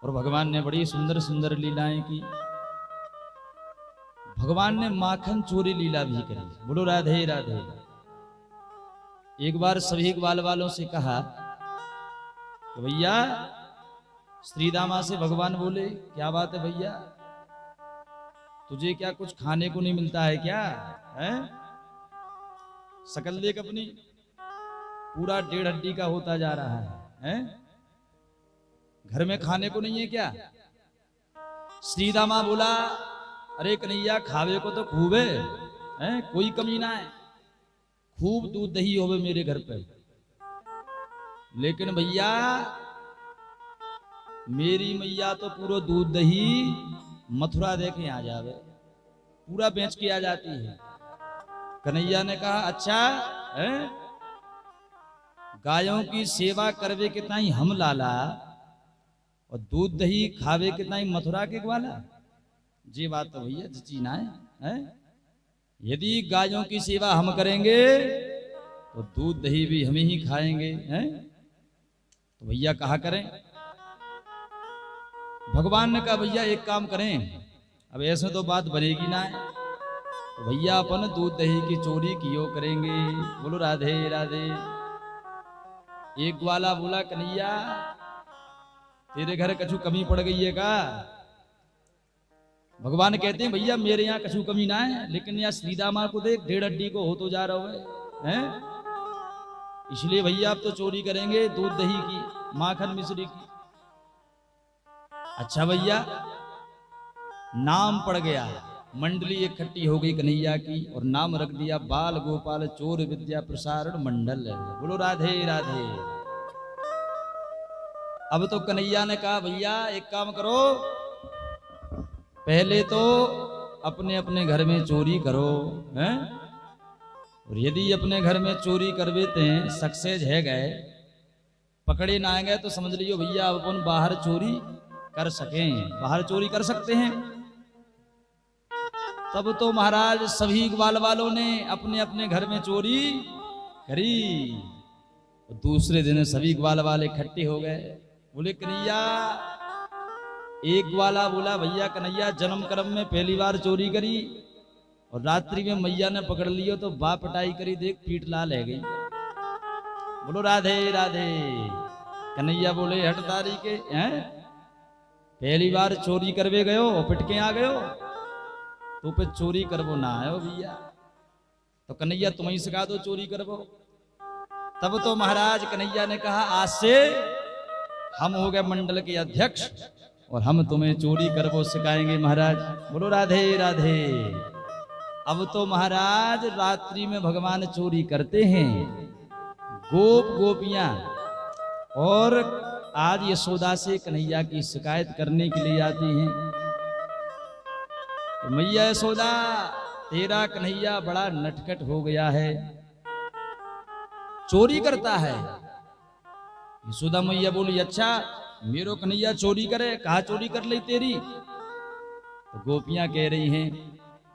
और भगवान ने बड़ी सुंदर सुंदर लीलाएं की। भगवान ने माखन चोरी लीला भी करी। बोलो राधे राधे। एक बार सभी ग्वाल वालों से कहा कि भैया, श्रीदामा से भगवान बोले, क्या बात है भैया, तुझे क्या कुछ खाने को नहीं मिलता है क्या? है शकल देख अपनी, पूरा 1.5 हड्डी का होता जा रहा है? घर में खाने को नहीं है क्या? श्रीदामा बोला, अरे कन्हैया, खावे को तो खूब है, कोई कमी ना है, खूब दूध दही होवे मेरे घर पे, लेकिन भैया मेरी मैया तो पूरा दूध दही मथुरा दे के आ जावे, पूरा बेच के आ जाती है। कन्हैया ने कहा, अच्छा है, गायों की सेवा करवे कितना ही हम लाला, और दूध दही खावे कितना ही मथुरा के ग्वाला। जी बात तो भैया जची ना है? यदि गायों की सेवा हम करेंगे तो दूध दही भी हम ही खाएंगे, हैं? तो भैया कहा करें? भगवान ने कहा, भैया एक काम करें, अब ऐसे तो बात बनेगी ना है, तो भैया अपन दूध दही की चोरी कियो करेंगे। बोलो राधे राधे। एक ग्वाला बोला, कन्हैया तेरे घर कछु कमी पड़ गई है का? भगवान कहते हैं, भैया मेरे यहाँ कछु कमी ना है, लेकिन यहाँ श्रीदामा को देख 1.5 हड्डी को हो तो जा रहा है, इसलिए भैया अब तो चोरी करेंगे दूध दही की, माखन मिश्री की। अच्छा भैया, नाम पड़ गया, मंडली इकट्ठी हो गई कन्हैया की, और नाम रख दिया बाल गोपाल चोर विद्या प्रसारण मंडल। बोलो राधे राधे। अब तो कन्हैया ने कहा, भैया एक काम करो, पहले तो अपने अपने घर में चोरी करो, हैं? और यदि अपने घर में चोरी कर देते हैं, सक्सेस है गए, पकड़े ना आए गए, तो समझ लियो भैया अब अपन बाहर चोरी कर सकें, बाहर चोरी कर सकते हैं। तब तो महाराज सभी ग्वाल वालों ने अपने अपने घर में चोरी करी। दूसरे दिन सभी ग्वाल वाले इकट्ठे हो गए, बोले कन्हैया, एक ग्वाला बोला, भैया कन्हैया जन्म कर्म में पहली बार चोरी करी, और रात्रि में मैया ने पकड़ लियो तो बाप पिटाई करी, देख पीठ लाल है गई। बोलो राधे राधे। कन्हैया बोले, हट तारी के, हैं? पहली बार चोरी करवे गयो और पिटके आ गयो, तो पे चोरी करवो ना आयो भैया, तो कन्हैया तुम ही सिखा दो चोरी करवो। तब तो महाराज कन्हैया ने कहा, आज से हम हो गए मंडल के अध्यक्ष, और हम तुम्हें चोरी करवो सिखाएंगे महाराज। बोलो राधे राधे। अब तो महाराज रात्रि में भगवान चोरी करते हैं, गोप गोपियां, और आज यशोदा से कन्हैया की शिकायत करने के लिए आती हैं, तो मैया यशोदा, तेरा कन्हैया बड़ा नटखट हो गया है, चोरी करता है। यशोदा मैया बोली, अच्छा मेरो कन्हैया चोरी करे, कहा चोरी कर ली तेरी? तो गोपियां कह रही हैं,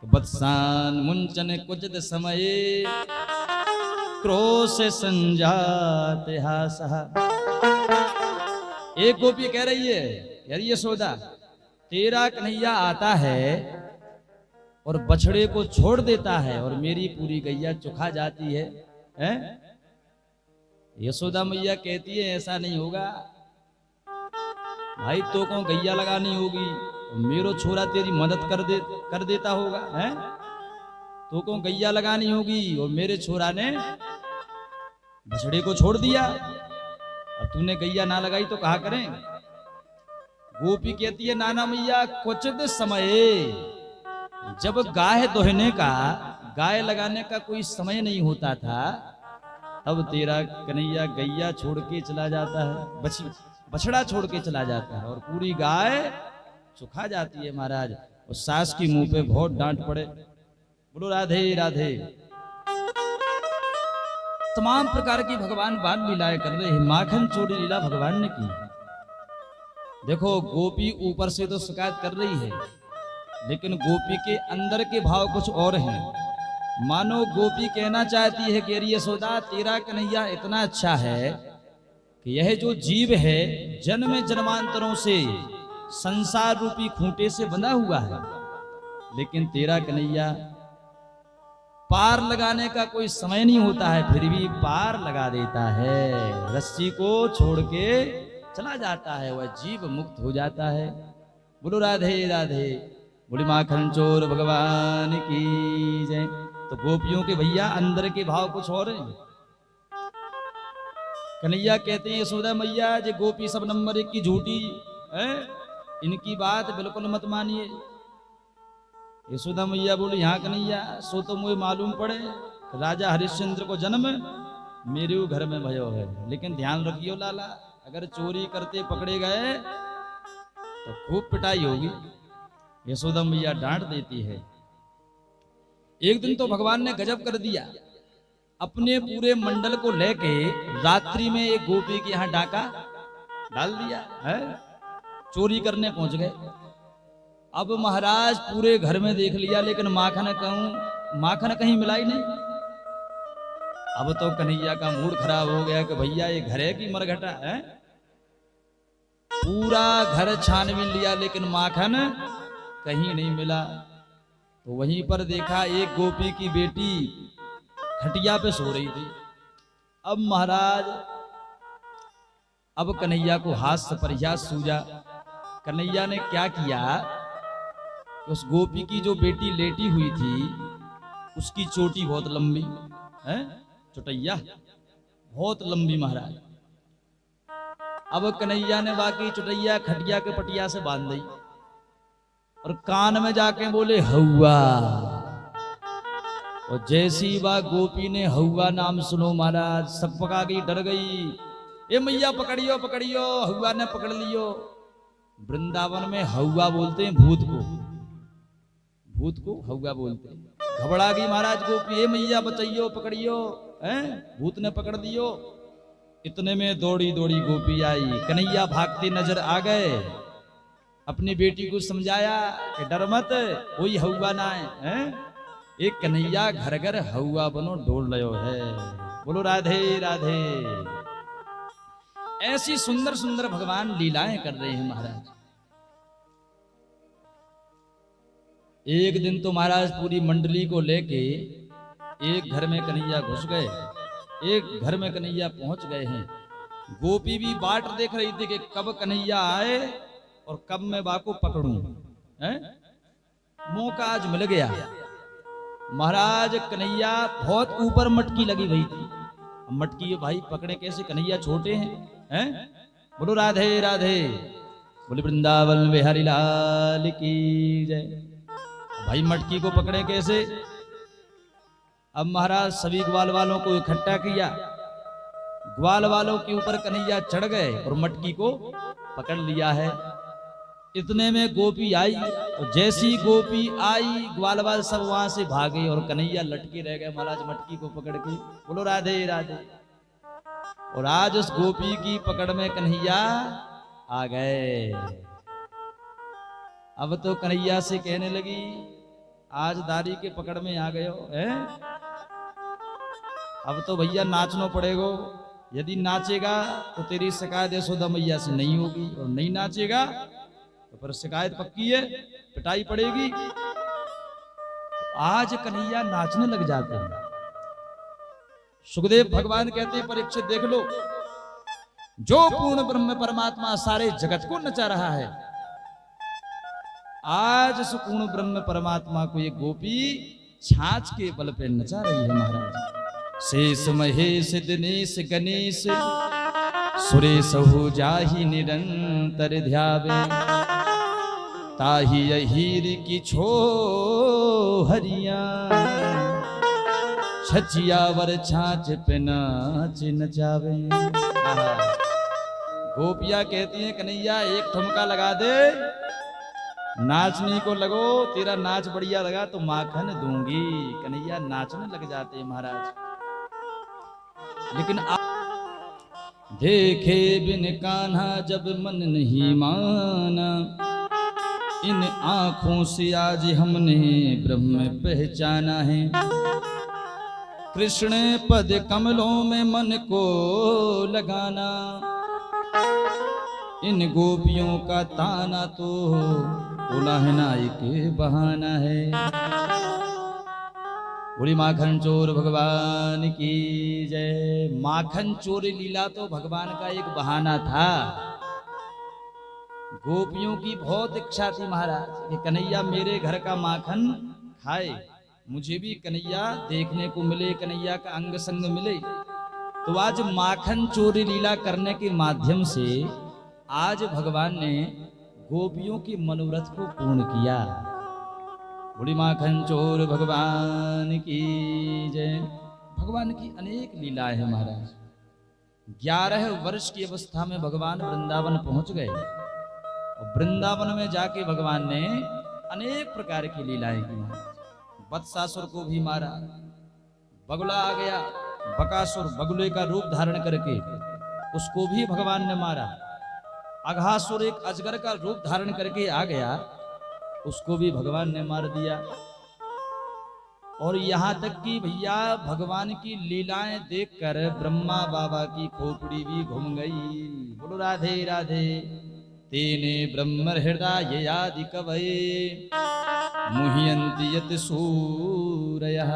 वत्सान मुंचन कुचित समय क्रोश संजात हासहा। एक गोपी कह रही है, यार यशोदा, तेरा कन्हैया आता है और बछड़े को छोड़ देता है, और मेरी पूरी गैया चुखा जाती है, हैं? यशोदा मैया कहती है, ऐसा नहीं होगा भाई, तो को गैया लगानी होगी, मेरो छोरा तेरी मदद कर देता होगा, हैं? तो को गैया लगानी होगी, और मेरे छोरा ने बछड़े को छोड़ दिया, अब तूने गैया ना लगाई तो कहा करें? गोपी कहती है, नाना मैया, कुचित समय, जब गाय दोहने का, गाय लगाने का कोई समय नहीं होता था, तब तेरा कन्हैया गैया छोड़ के चला जाता है, बछड़ा छोड़ के चला जाता है, और पूरी गाय चुखा जाती है महाराज, और सास की मुंह पे बहुत डांट पड़े। बोलो राधे राधे। तमाम प्रकार की भगवान बाल लीलाएं कर रहे हैं। माखन चोरी लीला भगवान ने की। देखो, गोपी ऊपर से तो शिकायत कर रही है, लेकिन गोपी के अंदर के भाव कुछ और हैं। मानो गोपी कहना चाहती है कि अरे यशोदा, तेरा कन्हैया इतना अच्छा है कि यह जो जीव है जन्म जन्मांतरों से संसार रूपी खूंटे से बंधा हुआ है, लेकिन तेरा कन्हैया पार लगाने का कोई समय नहीं होता है, फिर भी पार लगा देता है। रस्सी को छोड़ के चला जाता है, वह जीव मुक्त हो जाता है। बोलो राधे राधे, बोली माखन चोर भगवान की जय। तो गोपियों के भैया अंदर के भाव कुछ और है। कन्हैया कहते हैं यशोदा मैया, जे गोपी सब नंबर 1 की झूठी है, इनकी बात बिल्कुल मत मानिए। यशोदा मैया बोली, हाँ कन्हैया, सो तो मुझे मालूम पड़े राजा हरिश्चंद्र को जन्म मेरे घर में भयो है, लेकिन ध्यान रखियो लाला, अगर चोरी करते पकड़े गए तो खूब पिटाई होगी। यशोदा मैया डांट देती है। एक दिन तो भगवान ने गजब कर दिया, अपने पूरे मंडल को लेके रात्रि में एक गोपी के यहां डाका डाल दिया है, चोरी करने पहुंच गए। अब महाराज पूरे घर में देख लिया, लेकिन माखन कहीं मिला ही नहीं। अब तो कन्हैया का मूड खराब हो गया कि भैया ये घर है कि मरघटा है। पूरा घर छानबीन लिया, लेकिन माखन कहीं नहीं मिला। तो वहीं पर देखा एक गोपी की बेटी खटिया पे सो रही थी। अब महाराज, अब कन्हैया को हास्य परिहास सूझा। कन्हैया ने क्या किया, उस गोपी की जो बेटी लेटी हुई थी उसकी चोटी बहुत लंबी है, चुटैया बहुत लंबी महाराज। अब कन्हैया ने बाकी चुटैया खटिया के पटिया से बांध दी और कान में जाके बोले हौवा। और जैसी बा गोपी ने हौवा नाम सुनो महाराज, सब पका गई, डर गई। ए मैया पकड़ियो पकड़ियो, हौवा ने पकड़ लियो। वृंदावन में हौवा बोलते हैं भूत को, भूत को हौवा बोलते हैं। घबरा गई महाराज गोपी, ए मैया बचाइयो पकड़ियो, हैं भूत ने पकड़ दियो। इतने में दौड़ी दौड़ी गोपी आई, कन्हैया भागते नजर आ गए। अपनी बेटी को समझाया कि डर मत, कोई हौवा ना है, एक कन्हैया घर घर हौवा बनो डोल रहो है। बोलो राधे राधे। ऐसी सुंदर सुंदर भगवान लीलाएं कर रहे हैं महाराज। एक दिन तो महाराज पूरी मंडली को लेके एक घर में कन्हैया घुस गए, एक घर में कन्हैया पहुंच गए हैं। गोपी भी बाट देख रही थी कि कब कन्हैया आए और कब मैं बाको पकड़ूं, हैं? मौका आज मिल गया। महाराज कन्हैया बहुत ऊपर मटकी लगी हुई थी। मटकी भाई पकड़े कैसे, कन्हैया छोटे हैं? बोलो राधे राधे, बोले वृंदावन बिहारी लाल की जय। भाई मटकी को पकड़े कैसे? अब महाराज सभी ग्वाल वालों को इकट्ठा किया, ग्वाल वालों के ऊपर कन्हैया चढ़ गए और मटकी को पकड़ लिया है। इतने में गोपी आई और जैसी गोपी आई ग्वाल वाल सब वहां से भागे और कन्हैया लटके रह गए महाराज मटकी को पकड़ के। बोलो राधे राधे। और आज उस गोपी की पकड़ में कन्हैया आ गए। अब तो कन्हैया से कहने लगी, आज दारी के पकड़ में आ गए हो, है? अब तो भैया नाचना पड़ेगा। यदि नाचेगा तो तेरी शिकायत यशोदा मैया से नहीं होगी, और नहीं नाचेगा तो फिर शिकायत पक्की है, पिटाई पड़ेगी। आज कन्हैया नाचने लग जाते हैं। सुखदेव भगवान कहते हैं, परीक्षित देख लो, जो पूर्ण ब्रह्म परमात्मा सारे जगत को नचा रहा है, आज उस पूर्ण ब्रह्म परमात्मा को एक गोपी छाछ के बल पे नचा रही है महाराज। शेष महेश दिनेश गणेश सुरेश हो जाहि निरंतर ध्यावे, ताहि अहीर की छो हरिया, छचियावर छाछ पे नाच नचावे। गोपिया कहती हैं, कन्हैया एक ठुमका लगा दे, नाचने को लगो, तेरा नाच बढ़िया लगा तो माखन दूंगी। कन्हैया नाचने लग जाते हैं महाराज। लेकिन देखे बिन कान्हा जब मन नहीं माना, इन आँखों से आज हमने ब्रह्म पहचाना है। कृष्ण पद कमलों में मन को लगाना, इन गोपियों का ताना तो उलाहना एक बहाना है। बोली माखन चोर भगवान की जय। माखन चोर लीला तो भगवान का एक बहाना था। गोपियों की बहुत इच्छा थी महाराज कि कन्हैया मेरे घर का माखन खाए, मुझे भी कन्हैया देखने को मिले, कन्हैया का अंग संग मिले। तो आज माखन चोरी लीला करने के माध्यम से आज भगवान ने गोपियों की मनोरथ को पूर्ण किया। बड़ी माखन चोर भगवान की जय। भगवान की अनेक लीलाएं हैं महाराज। 11 वर्ष की अवस्था में भगवान वृंदावन पहुंच गए और वृंदावन में जाके भगवान ने अनेक प्रकार की लीलाएं की महाराज। वत्सासुर को भी मारा, बगुला आ गया, बकासुर बगुले का रूप धारण करके उसको भी भगवान ने मारा। अघासुर एक अजगर का रूप धारण करके आ गया, उसको भी भगवान ने मार दिया। और यहां तक कि भैया भगवान की लीलाएं देखकर ब्रह्मा बाबा की खोपड़ी भी घूम गई। बोलो राधे राधे। तेने ब्रह्म हृदय आदि कवये मुह्यन्ति यत सूरयः।